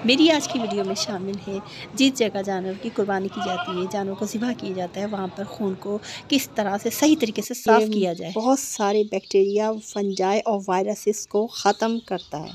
मेरी आज की वीडियो में शामिल है जिस जगह जानवर की कुर्बानी की जाती है, जानवर को ज़िबा किया जाता है, वहाँ पर खून को किस तरह से सही तरीके से साफ़ किया जाए। बहुत सारे बैक्टीरिया, फंजाई और वायरसेस को ख़त्म करता है।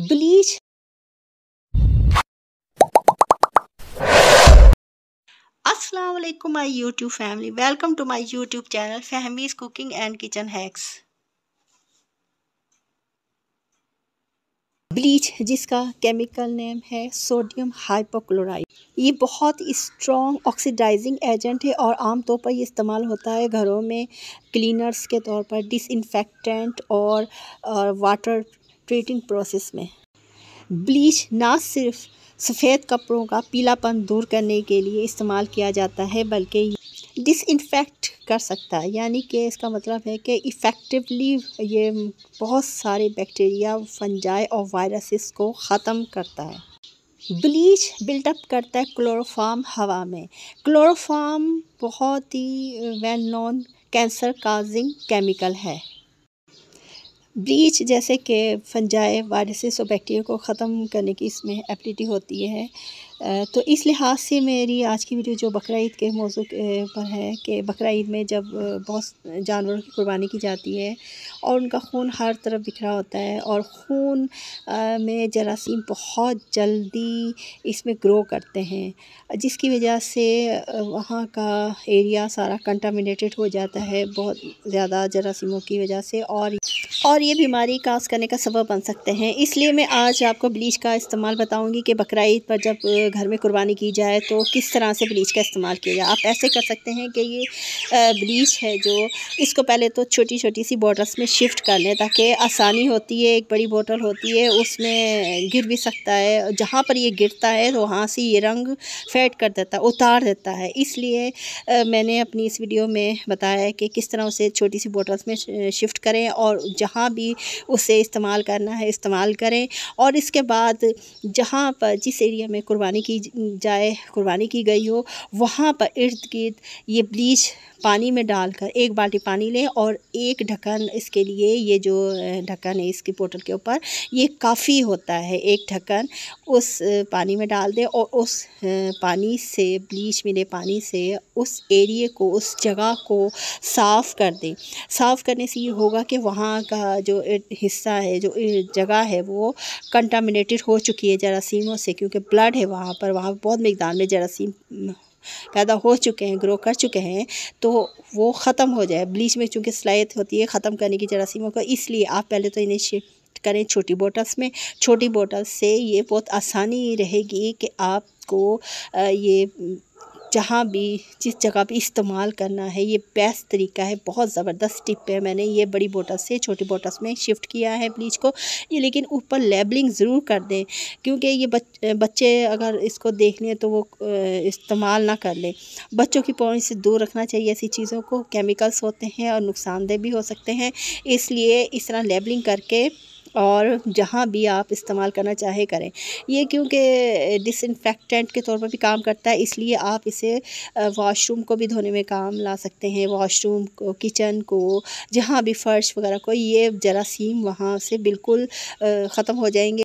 ब्लीच अस्सलाम वालेकुम my YouTube family, welcome to my YouTube channel Fahmi's cooking and kitchen hacks. Bleach, जिसका केमिकल नेम है सोडियम हाइपोक्लोराइड, ये बहुत स्ट्रॉन्ग ऑक्सीडाइजिंग एजेंट है और आमतौर पर ये इस्तेमाल होता है घरों में क्लीनर्स के तौर पर, डिसइंफेक्टेंट और वाटर ट्रीटिंग प्रोसेस में। ब्लीच ना सिर्फ सफ़ेद कपड़ों का पीलापन दूर करने के लिए इस्तेमाल किया जाता है, बल्कि डिसइंफेक्ट कर सकता है, यानी कि इसका मतलब है कि इफ़ेक्टिवली ये बहुत सारे बैक्टीरिया, फंजाई और वायरसेस को ख़त्म करता है। ब्लीच बिल्टअप करता है क्लोरोफॉर्म हवा में। क्लोरोफॉर्म बहुत ही well known cancer causing chemical है। ब्लीच जैसे कि फंजाई, वायरसेस और बैक्टीरिया को ख़त्म करने की इसमें एबिलिटी होती है। तो इस लिहाज से मेरी आज की वीडियो जो बकरा ईद के मौजू पर है कि बकरा ईद में जब बहुत जानवरों की कुर्बानी की जाती है और उनका खून हर तरफ बिखरा होता है और खून में जरासीम बहुत जल्दी इसमें ग्रो करते हैं, जिसकी वजह से वहाँ का एरिया सारा कंटामिनेटेड हो जाता है बहुत ज़्यादा जरासीमों की वजह से, और ये बीमारी काज करने का सबब बन सकते हैं। इसलिए मैं आज आपको ब्लीच का इस्तेमाल बताऊंगी कि बकरा ईद पर जब घर में कुर्बानी की जाए तो किस तरह से ब्लीच का इस्तेमाल किया जाए। आप ऐसे कर सकते हैं कि ये ब्लीच है जो, इसको पहले तो छोटी छोटी सी बॉटल्स में शिफ्ट कर लें ताकि आसानी होती है। एक बड़ी बोतल होती है, उसमें गिर भी सकता है, जहाँ पर ये गिरता है तो वहाँ से ये रंग फेड कर देता है, उतार देता है। इसलिए मैंने अपनी इस वीडियो में बताया है कि किस तरह उसे छोटी सी बॉटल्स में शिफ्ट करें और जहाँ भी उसे इस्तेमाल करना है इस्तेमाल करें। और इसके बाद जहाँ पर जिस एरिया में कुर्बानी की गई हो वहाँ पर इर्द गिर्द ये ब्लीच पानी में डालकर, एक बाल्टी पानी लें और एक ढक्कन इसके लिए, ये जो ढक्कन है इसकी बोतल के ऊपर, ये काफ़ी होता है, एक ढक्कन उस पानी में डाल दें और उस पानी से, ब्लीच मिले पानी से उस एरिए को, उस जगह को साफ़ कर दें। साफ़ करने से ये होगा कि वहाँ का जो हिस्सा है, जो जगह है, वो कंटामिनेटेड हो चुकी है जरासीमों से, क्योंकि ब्लड है वहाँ पर बहुत मिक़दार में जरासीम पैदा हो चुके हैं, ग्रो कर चुके हैं, तो वो ख़त्म हो जाए। ब्लीच में चूँकि सलाहियत होती है ख़त्म करने की जरासीमों को, इसलिए आप पहले तो इन्हें शिफ्ट करें छोटी बोटल्स में। छोटी बोतल से ये बहुत आसानी रहेगी कि आपको ये जहाँ भी, जिस जगह भी इस्तेमाल करना है, ये बेस्ट तरीका है। बहुत ज़बरदस्त टिप है। मैंने ये बड़ी बोतल से छोटी बोतल्स में शिफ्ट किया है ब्लीच को। ये लेकिन ऊपर लेबलिंग ज़रूर कर दें, क्योंकि ये बच्चे अगर इसको देख लें तो वो इस्तेमाल ना कर लें। बच्चों की पहुंच से दूर रखना चाहिए ऐसी चीज़ों को। केमिकल्स होते हैं और नुकसानदेह भी हो सकते हैं, इसलिए इस तरह लेबलिंग करके और जहाँ भी आप इस्तेमाल करना चाहे करें। ये क्योंकि डिसइंफेक्टेंट के तौर पर भी काम करता है, इसलिए आप इसे वॉशरूम को भी धोने में काम ला सकते हैं। वॉशरूम को, किचन को, जहाँ भी फर्श वगैरह को, ये जरासीम वहाँ से बिल्कुल ख़त्म हो जाएंगे।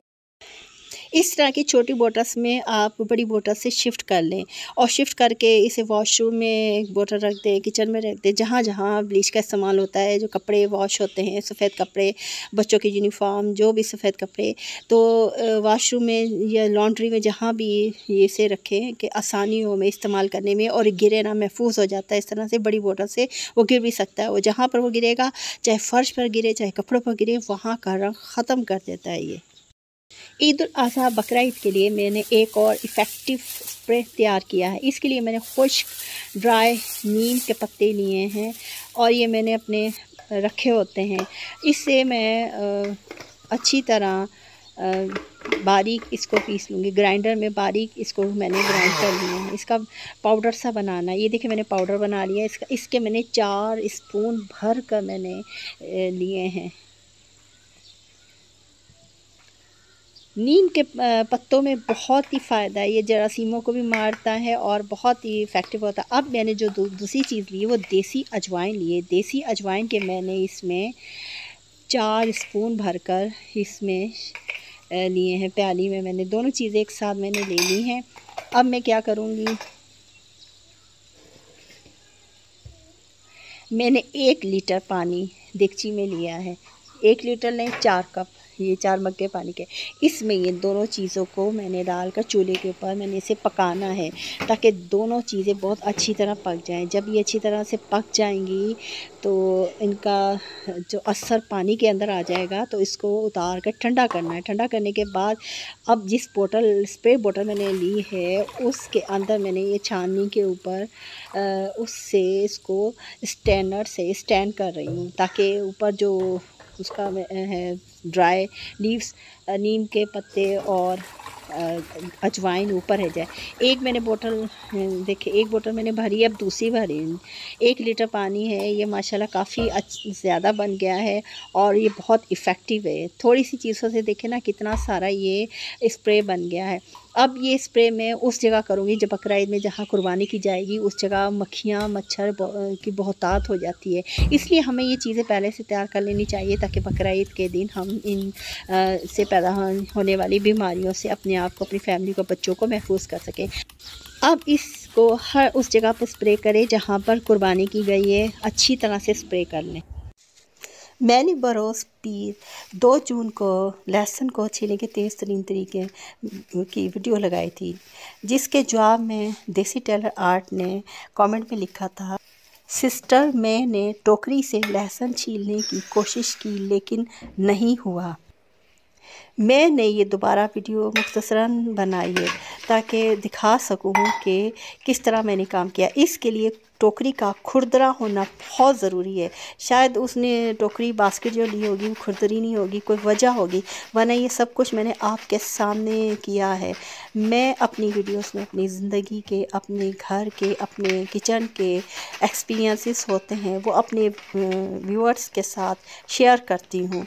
इस तरह की छोटी बोतल्स में आप बड़ी बोतल से शिफ्ट कर लें और शिफ्ट करके इसे वॉशरूम में एक बोतल रख दें, किचन में रख दें, जहाँ जहाँ ब्लीच का इस्तेमाल होता है। जो कपड़े वॉश होते हैं, सफ़ेद कपड़े, बच्चों की यूनिफॉर्म, जो भी सफ़ेद कपड़े, तो वॉशरूम में या लॉन्ड्री में जहाँ भी ये इसे रखें कि आसानी हो में इस्तेमाल करने में और गिरे ना, महफूज हो जाता है। इस तरह से बड़ी बोतल से वो गिर भी सकता है, और जहाँ पर वो गिरेगा, चाहे फ़र्श पर गिरे चाहे कपड़ों पर गिरे, वहाँ का रंग ख़त्म कर देता है ये। ईद उल अज़हा बकरा ईद के लिए मैंने एक और इफ़ेक्टिव स्प्रे तैयार किया है। इसके लिए मैंने खुश्क ड्राई नीम के पत्ते लिए हैं और ये मैंने अपने रखे होते हैं। इससे मैं अच्छी तरह बारीक इसको पीस लूँगी। ग्राइंडर में बारीक इसको मैंने ग्राइंड कर लिया है। इसका पाउडर सा बनाना है। ये देखिए मैंने पाउडर बना लिया। इसके मैंने 4 स्पून भर कर मैंने लिए हैं। नीम के पत्तों में बहुत ही फ़ायदा है, ये जरासीमों को भी मारता है और बहुत ही इफ़ेक्टिव होता है। अब मैंने जो दूसरी चीज़ ली है वो देसी अजवाइन ली है। देसी अजवाइन के मैंने इसमें 4 स्पून भरकर इसमें लिए हैं। प्याली में मैंने दोनों चीज़ें एक साथ मैंने ले ली हैं। अब मैं क्या करूँगी, मैंने 1 लीटर पानी देगची में लिया है। 1 लीटर नहीं, 4 कप, ये 4 मग्गे पानी के। इसमें ये दोनों चीज़ों को मैंने डालकर चूल्हे के ऊपर मैंने इसे पकाना है, ताकि दोनों चीज़ें बहुत अच्छी तरह पक जाएं। जब ये अच्छी तरह से पक जाएंगी तो इनका जो असर पानी के अंदर आ जाएगा, तो इसको उतार कर ठंडा करना है। ठंडा करने के बाद अब जिस बोतल, स्प्रे बोतल मैंने ली है, उसके अंदर मैंने ये छाननी के ऊपर उससे इसको स्टैंडर से स्टैंड कर रही हूँ, ताकि ऊपर जो उसका है ड्राई लीव्स, नीम के पत्ते और अजवाइन ऊपर है जाए। एक मैंने बोतल, देखिए 1 बोतल मैंने भरी, अब दूसरी भरी। 1 लीटर पानी है ये, माशाल्लाह काफ़ी ज़्यादा बन गया है और ये बहुत इफ़ेक्टिव है। थोड़ी सी चीज़ों से देखें ना कितना सारा ये स्प्रे बन गया है। अब ये स्प्रे मैं उस जगह करूँगी जब बकरा ईद में जहाँ कुर्बानी की जाएगी, उस जगह मक्खियाँ मच्छर की बहुतायत हो जाती है। इसलिए हमें ये चीज़ें पहले से तैयार कर लेनी चाहिए, ताकि बकरा ईद के दिन हम इन से पैदा होने वाली बीमारियों से अपने आप को, अपनी फैमिली को, बच्चों को महफूज कर सकें। अब इसको हर उस जगह पर स्प्रे करें जहाँ पर कुर्बानी की गई है, अच्छी तरह से स्प्रे कर लें। मैंने बरोज़ पीर 2 जून को लहसुन को छीलने के तेज़ तरीन तरीके की वीडियो लगाई थी, जिसके जवाब में देसी टेलर आर्ट ने कमेंट में लिखा था, सिस्टर मैंने टोकरी से लहसुन छीलने की कोशिश की लेकिन नहीं हुआ। मैंने ये दोबारा वीडियो मुख्तसरन बनाई है ताकि दिखा सकूँ कि किस तरह मैंने काम किया। इसके लिए टोकरी का खुरदरा होना बहुत ज़रूरी है। शायद उसने टोकरी बास्केट जो ली होगी वो खुरदरी नहीं होगी, कोई वजह होगी, वरना ये सब कुछ मैंने आपके सामने किया है। मैं अपनी वीडियोस में अपनी ज़िंदगी के, अपने घर के, अपने किचन के एक्सपीरियंसेस होते हैं वो अपने व्यूअर्स के साथ शेयर करती हूँ।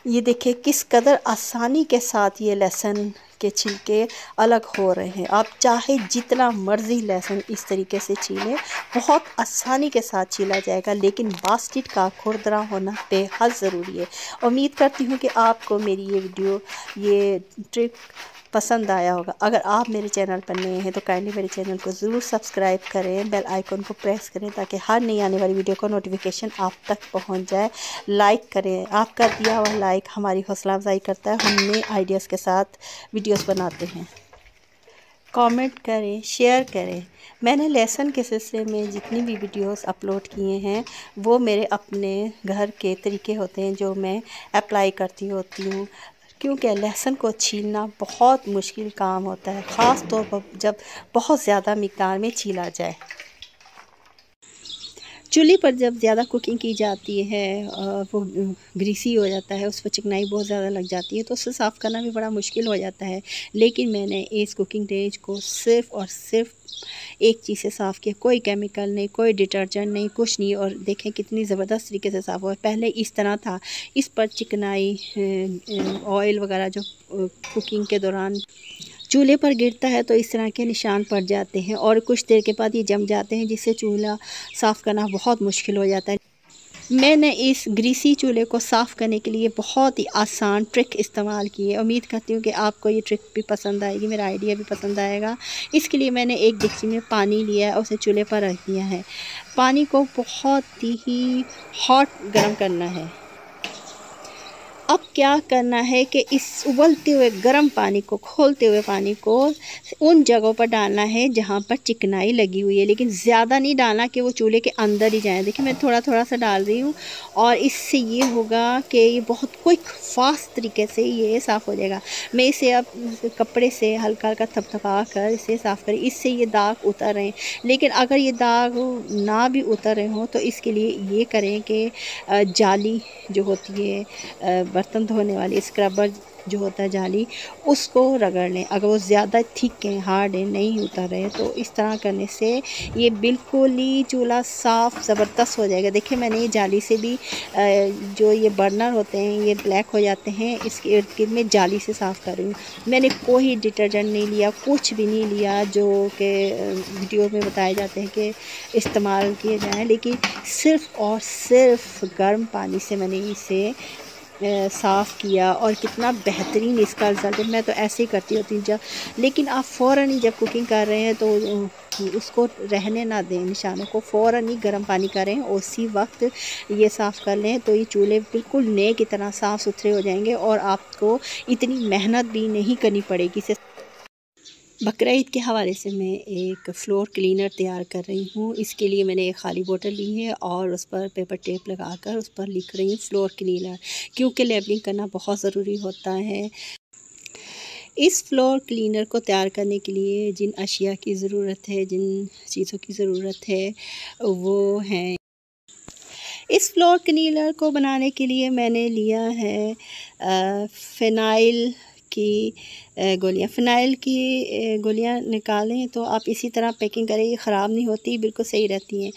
ये देखिए किस कदर आसानी के साथ ये लहसुन के छिलके अलग हो रहे हैं। आप चाहे जितना मर्ज़ी लहसुन इस तरीके से छीलें, बहुत आसानी के साथ छीला जाएगा, लेकिन बास्केट का खुरदरा होना बेहद ज़रूरी है। उम्मीद करती हूँ कि आपको मेरी ये वीडियो, ये ट्रिक पसंद आया होगा। अगर आप मेरे चैनल पर नए हैं तो काइंडली मेरे चैनल को ज़रूर सब्सक्राइब करें, बेल आइकन को प्रेस करें ताकि हर नई आने वाली वीडियो का नोटिफिकेशन आप तक पहुंच जाए। लाइक करें, आपका दिया हुआ लाइक हमारी हौसला अफजाई करता है, हम नए आइडियाज़ के साथ वीडियोस बनाते हैं। कमेंट करें, शेयर करें। मैंने लहसुन के सिलसिले में जितनी भी वीडियोस अपलोड किए हैं वो मेरे अपने घर के तरीके होते हैं जो मैं अप्लाई करती होती हूँ, क्योंकि लहसुन को छीलना बहुत मुश्किल काम होता है, ख़ास तौर पर जब बहुत ज़्यादा मिक़दार में छीला जाए। चूल्हे पर जब ज़्यादा कुकिंग की जाती है वो ग्रीसी हो जाता है, उस पर चिकनाई बहुत ज़्यादा लग जाती है, तो उसे साफ़ करना भी बड़ा मुश्किल हो जाता है। लेकिन मैंने इस कुकिंग रेंज को सिर्फ़ और सिर्फ एक चीज़ से साफ़ किया, कोई केमिकल नहीं, कोई डिटर्जेंट नहीं, कुछ नहीं। और देखें कितनी ज़बरदस्त तरीके से साफ़ हुआ। पहले इस तरह था, इस पर चिकनाई, ऑयल वगैरह जो कुकिंग के दौरान चूल्हे पर गिरता है तो इस तरह के निशान पड़ जाते हैं और कुछ देर के बाद ये जम जाते हैं, जिससे चूल्हा साफ़ करना बहुत मुश्किल हो जाता है। मैंने इस ग्रीसी चूल्हे को साफ़ करने के लिए बहुत ही आसान ट्रिक इस्तेमाल की है। उम्मीद करती हूँ कि आपको ये ट्रिक भी पसंद आएगी, मेरा आइडिया भी पसंद आएगा। इसके लिए मैंने एक डेगची में पानी लिया है और उसे चूल्हे पर रख दिया है। पानी को बहुत ही हॉट गर्म करना है। अब क्या करना है कि इस उबलते हुए गर्म पानी को, खोलते हुए पानी को उन जगहों पर डालना है जहाँ पर चिकनाई लगी हुई है, लेकिन ज़्यादा नहीं डालना कि वो चूल्हे के अंदर ही जाए। देखिए मैं थोड़ा थोड़ा सा डाल रही हूँ और इससे ये होगा कि ये बहुत क्विक फास्ट तरीके से ये साफ़ हो जाएगा। मैं इसे अब कपड़े से हल्का हल्का थपथपा कर इसे साफ़ करें, इससे ये दाग उतर रहे हैं। लेकिन अगर ये दाग ना भी उतर रहे हों तो इसके लिए ये करें कि जाली जो होती है, बर्तन धोने वाली स्क्रबर जो होता है जाली, उसको रगड़ लें। अगर वो ज़्यादा थिक है, हार्ड है, नहीं उतर रहे, तो इस तरह करने से ये बिल्कुल ही चूल्हा साफ़ ज़बरदस्त हो जाएगा। देखिए मैंने ये जाली से भी जो ये बर्नर होते हैं ये ब्लैक हो जाते हैं, इसके इर्द गिर्द में जाली से साफ़ कर रही हूँ। मैंने कोई डिटर्जेंट नहीं लिया, कुछ भी नहीं लिया जो कि वीडियो में बताए जाते हैं कि इस्तेमाल किए जाएँ, लेकिन सिर्फ़ और सिर्फ गर्म पानी से मैंने इसे साफ़ किया और कितना बेहतरीन इसका रिज़ल्ट है। मैं तो ऐसे ही करती होती हूँ जब, लेकिन आप फ़ौरन ही जब कुकिंग कर रहे हैं तो उसको रहने ना दें, निशानों को फ़ौरन ही गर्म पानी करें और उसी वक्त ये साफ़ कर लें, तो ये चूल्हे बिल्कुल नए की तरह साफ़ सुथरे हो जाएंगे और आपको इतनी मेहनत भी नहीं करनी पड़ेगी। इसे बकरा ईद के हवाले से मैं एक फ़्लोर क्लीनर तैयार कर रही हूँ। इसके लिए मैंने एक ख़ाली बोतल ली है और उस पर पेपर टेप लगाकर उस पर लिख रही हूँ फ़्लोर क्लीनर, क्योंकि लेबलिंग करना बहुत ज़रूरी होता है। इस फ़्लोर क्लीनर को तैयार करने के लिए जिन अशिया की ज़रूरत है, जिन चीज़ों की ज़रूरत है, वो हैं। इस फ़्लोर क्लीनर को बनाने के लिए मैंने लिया है फ़िनाइल की गोलियाँ। फ़िनाइल की गोलियाँ निकालें तो आप इसी तरह पैकिंग करें, ये ख़राब नहीं होती, बिल्कुल सही रहती हैं।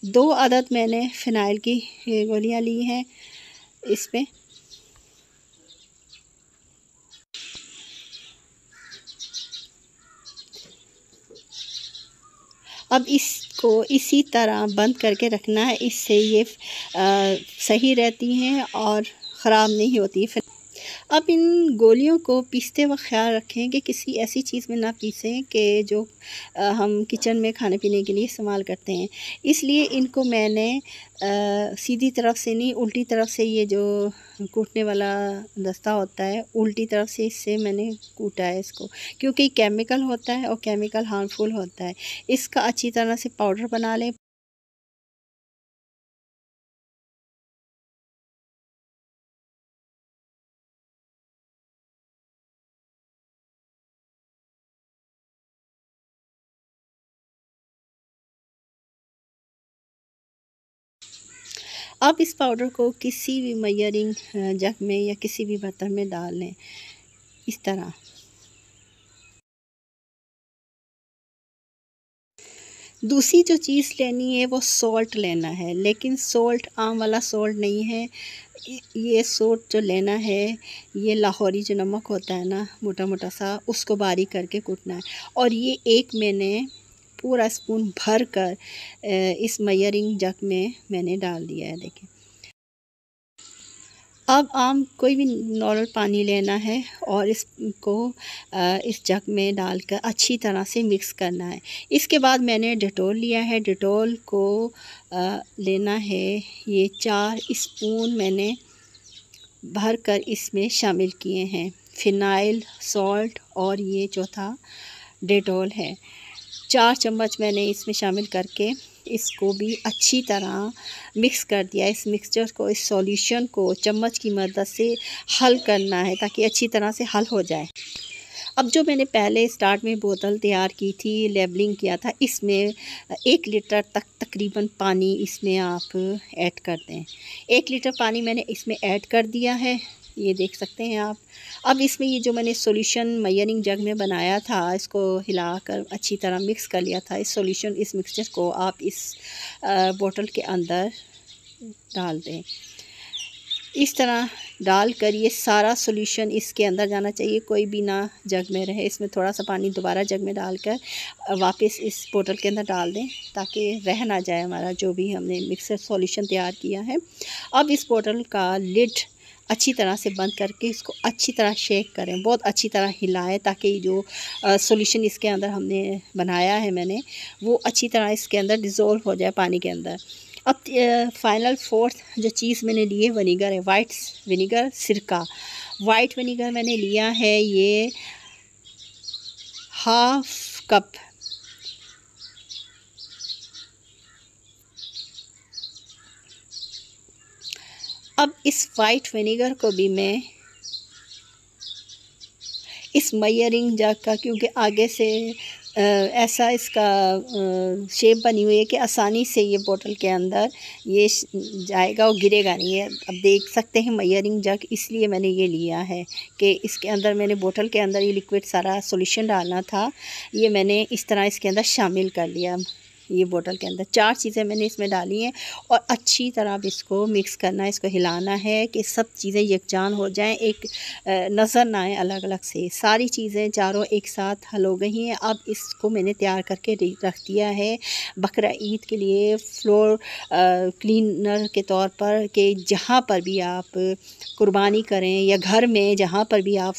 2 अदद मैंने फ़िनाइल की गोलियाँ ली हैं इसमें। अब इसको इसी तरह बंद करके रखना है, इससे ये सही रहती हैं और ख़राब नहीं होती। अब इन गोलियों को पीसते वक्त ख़्याल रखें कि किसी ऐसी चीज़ में ना पीसें कि जो हम किचन में खाने पीने के लिए इस्तेमाल करते हैं। इसलिए इनको मैंने सीधी तरफ से नहीं, उल्टी तरफ से, ये जो कूटने वाला दस्ता होता है, उल्टी तरफ से इससे मैंने कूटा है इसको, क्योंकि केमिकल होता है और केमिकल हार्मफुल होता है। इसका अच्छी तरह से पाउडर बना लें। अब इस पाउडर को किसी भी मेजरिंग जग में या किसी भी बर्तन में डाल लें इस तरह। दूसरी जो चीज़ लेनी है वो सॉल्ट लेना है, लेकिन सॉल्ट आम वाला सॉल्ट नहीं है। ये सॉल्ट जो लेना है, ये लाहौरी जो नमक होता है ना, मोटा मोटा सा, उसको बारीक करके कूटना है। और ये एक मैंने पूरा स्पून भर कर इस मेजरिंग जग में मैंने डाल दिया है, देखें। अब आम कोई भी नॉर्मल पानी लेना है और इसको इस जग में डालकर अच्छी तरह से मिक्स करना है। इसके बाद मैंने डेटॉल लिया है। डेटॉल को लेना है, ये 4 स्पून मैंने भर कर इसमें शामिल किए हैं। फ़िनाइल, सॉल्ट और ये चौथा डेटॉल है। 4 चम्मच मैंने इसमें शामिल करके इसको भी अच्छी तरह मिक्स कर दिया। इस मिक्सचर को, इस सॉल्यूशन को चम्मच की मदद से हल करना है ताकि अच्छी तरह से हल हो जाए। अब जो मैंने पहले स्टार्ट में बोतल तैयार की थी, लेबलिंग किया था, इसमें 1 लीटर तक तकरीबन पानी इसमें आप ऐड कर दें। 1 लीटर पानी मैंने इसमें ऐड कर दिया है, ये देख सकते हैं आप। अब इसमें ये जो मैंने सॉल्यूशन मेजरिंग जग में बनाया था, इसको हिलाकर अच्छी तरह मिक्स कर लिया था। इस सॉल्यूशन, इस मिक्सचर को आप इस बोतल के अंदर डाल दें। इस तरह डालकर ये सारा सॉल्यूशन इसके अंदर जाना चाहिए, कोई भी ना जग में रहे। इसमें थोड़ा सा पानी दोबारा जग में डालकर वापस इस बोतल के अंदर डाल दें ताकि रह ना जाए हमारा जो भी हमने मिक्सर सॉल्यूशन तैयार किया है। अब इस बोतल का लिड अच्छी तरह से बंद करके इसको अच्छी तरह शेक करें, बहुत अच्छी तरह हिलाएं ताकि जो सॉल्यूशन इसके अंदर हमने बनाया है मैंने, वो अच्छी तरह इसके अंदर डिज़ोल्व हो जाए पानी के अंदर। अब फाइनल फोर्थ जो चीज़ मैंने ली है, विनीगर है, वाइट विनीगर, सिरका। वाइट विनीगर मैंने लिया है, ये 1/2 कप। अब इस वाइट विनीगर को भी मैं इस मेजरिंग जग का, क्योंकि आगे से ऐसा इसका शेप बनी हुई है कि आसानी से ये बोतल के अंदर ये जाएगा और गिरेगा नहीं है। अब देख सकते हैं मेजरिंग जग, इसलिए मैंने ये लिया है कि इसके अंदर मैंने बोतल के अंदर ये लिक्विड सारा सॉल्यूशन डालना था, ये मैंने इस तरह इसके अंदर शामिल कर लिया। ये बोतल के अंदर 4 चीज़ें मैंने इसमें डाली हैं और अच्छी तरह अब इसको मिक्स करना है, इसको हिलाना है कि सब चीज़ें यकजान हो जाएं, एक नज़र ना आए अलग अलग से। सारी चीज़ें चारों एक साथ हल हो गई हैं। अब इसको मैंने तैयार करके रख दिया है बकरा ईद के लिए फ्लोर क्लीनर के तौर पर, कि जहाँ पर भी आप कुर्बानी करें या घर में जहाँ पर भी आप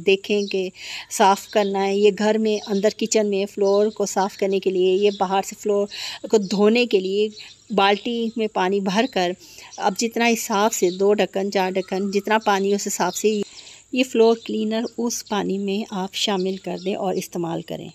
देखें कि साफ़ करना है, ये घर में अंदर किचन में फ्लोर को साफ़ करने के लिए, ये बाहर से फ्लोर को धोने के लिए बाल्टी में पानी भर कर अब जितना हिसाब से 2 ढक्कन 4 ढक्कन जितना पानी उस हिसाब से ये फ्लोर क्लीनर उस पानी में आप शामिल कर दें और इस्तेमाल करें।